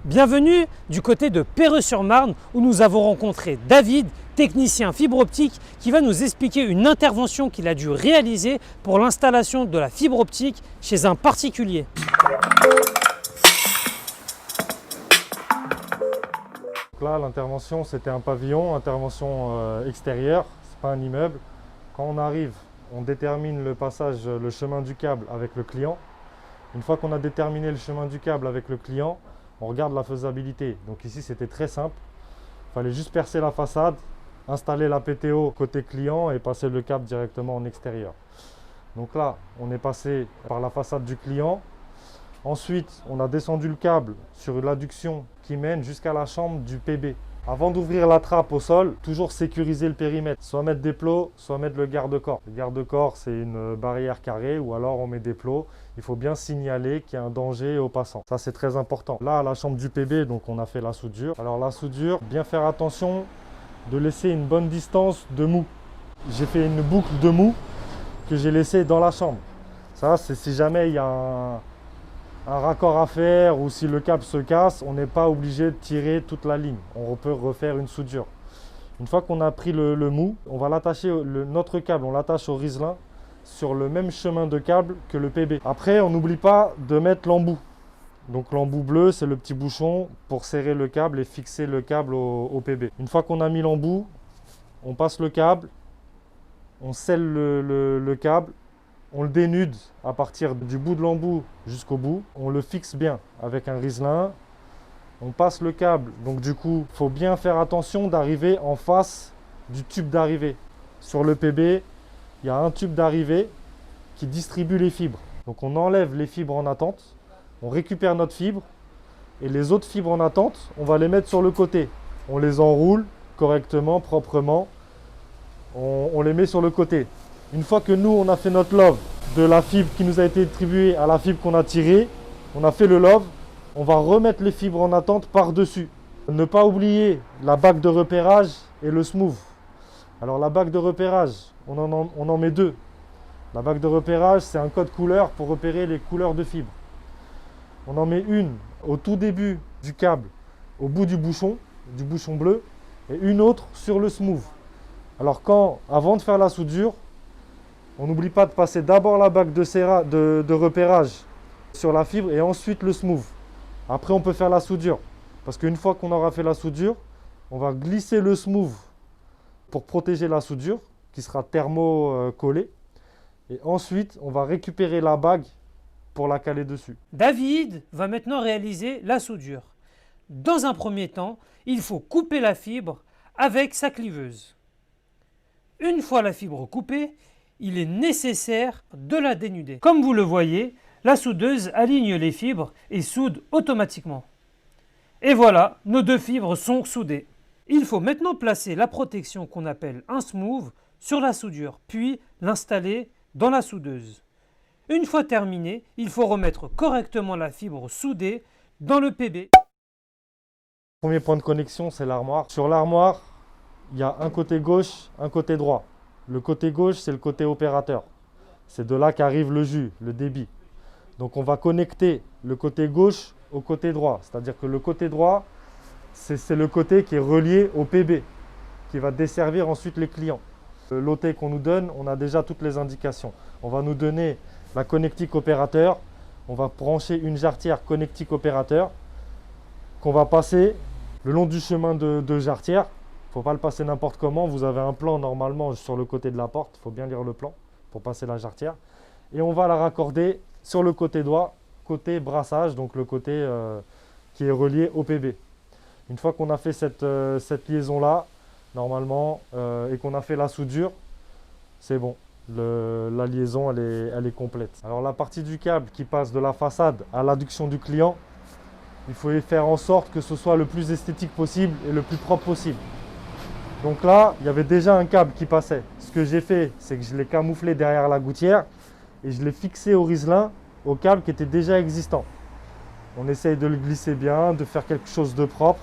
Bienvenue du côté de Perreux-sur-Marne où nous avons rencontré David, technicien fibre optique, qui va nous expliquer une intervention qu'il a dû réaliser pour l'installation de la fibre optique chez un particulier. Là, l'intervention, c'était un pavillon, intervention extérieure, c'est pas un immeuble. Quand on arrive, on détermine le passage, le chemin du câble avec le client. Une fois qu'on a déterminé le chemin du câble avec le client, on regarde la faisabilité. Donc ici, c'était très simple. Il fallait juste percer la façade, installer la PTO côté client et passer le câble directement en extérieur. Donc là, on est passé par la façade du client. Ensuite, on a descendu le câble sur l'adduction qui mène jusqu'à la chambre du PB. Avant d'ouvrir la trappe au sol, toujours sécuriser le périmètre. Soit mettre des plots, soit mettre le garde-corps. Le garde-corps, c'est une barrière carrée ou alors on met des plots. Il faut bien signaler qu'il y a un danger aux passants. Ça, c'est très important. Là, à la chambre du PB, donc on a fait la soudure. Alors la soudure, bien faire attention de laisser une bonne distance de mou. J'ai fait une boucle de mou que j'ai laissée dans la chambre. Ça, c'est si jamais il y a un raccord à faire ou si le câble se casse, on n'est pas obligé de tirer toute la ligne. On peut refaire une soudure. Une fois qu'on a pris le mou, on va l'attacher, notre câble, on l'attache au riselin sur le même chemin de câble que le PB. Après, on n'oublie pas de mettre l'embout. Donc l'embout bleu, c'est le petit bouchon pour serrer le câble et fixer le câble au PB. Une fois qu'on a mis l'embout, on passe le câble, on scelle le câble. On le dénude à partir du bout de l'embout jusqu'au bout. On le fixe bien avec un riselin. On passe le câble. Donc du coup, il faut bien faire attention d'arriver en face du tube d'arrivée. Sur le PB, il y a un tube d'arrivée qui distribue les fibres. Donc on enlève les fibres en attente. On récupère notre fibre. Et les autres fibres en attente, on va les mettre sur le côté. On les enroule correctement, proprement. On les met sur le côté. Une fois que nous, on a fait notre love de la fibre qui nous a été distribuée à la fibre qu'on a tirée, on a fait le love, on va remettre les fibres en attente par-dessus. Ne pas oublier la bague de repérage et le smooth. Alors la bague de repérage, on en met deux. La bague de repérage, c'est un code couleur pour repérer les couleurs de fibres. On en met une au tout début du câble, au bout du bouchon bleu, et une autre sur le smooth. Alors avant de faire la soudure, on n'oublie pas de passer d'abord la bague de repérage sur la fibre et ensuite le smooth. Après, on peut faire la soudure. Parce qu'une fois qu'on aura fait la soudure, on va glisser le smooth pour protéger la soudure qui sera thermo-collée. Et ensuite, on va récupérer la bague pour la caler dessus. David va maintenant réaliser la soudure. Dans un premier temps, il faut couper la fibre avec sa cliveuse. Une fois la fibre coupée, il est nécessaire de la dénuder. Comme vous le voyez, la soudeuse aligne les fibres et soude automatiquement. Et voilà, nos deux fibres sont soudées. Il faut maintenant placer la protection qu'on appelle un smooth sur la soudure, puis l'installer dans la soudeuse. Une fois terminé, il faut remettre correctement la fibre soudée dans le PB. Premier point de connexion, c'est l'armoire. Sur l'armoire, il y a un côté gauche, un côté droit. Le côté gauche, c'est le côté opérateur. C'est de là qu'arrive le jus, le débit. Donc on va connecter le côté gauche au côté droit. C'est-à-dire que le côté droit, c'est le côté qui est relié au PB, qui va desservir ensuite les clients. L'OT qu'on nous donne, on a déjà toutes les indications. On va nous donner la connectique opérateur. On va brancher une jarretière connectique opérateur qu'on va passer le long du chemin de jarretière. Il ne faut pas le passer n'importe comment. Vous avez un plan normalement sur le côté de la porte. Il faut bien lire le plan pour passer la jarretière. Et on va la raccorder sur le côté droit, côté brassage, donc le côté qui est relié au PB. Une fois qu'on a fait cette liaison-là, normalement, et qu'on a fait la soudure, c'est bon. La liaison, elle est complète. Alors la partie du câble qui passe de la façade à l'adduction du client, il faut faire en sorte que ce soit le plus esthétique possible et le plus propre possible. Donc là, il y avait déjà un câble qui passait. Ce que j'ai fait, c'est que je l'ai camouflé derrière la gouttière et je l'ai fixé au riselin, au câble qui était déjà existant. On essaye de le glisser bien, de faire quelque chose de propre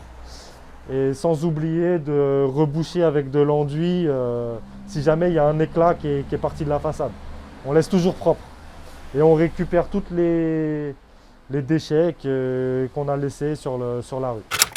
et sans oublier de reboucher avec de l'enduit si jamais il y a un éclat qui est parti de la façade. On laisse toujours propre et on récupère toutes les les déchets qu'on a laissés sur la rue.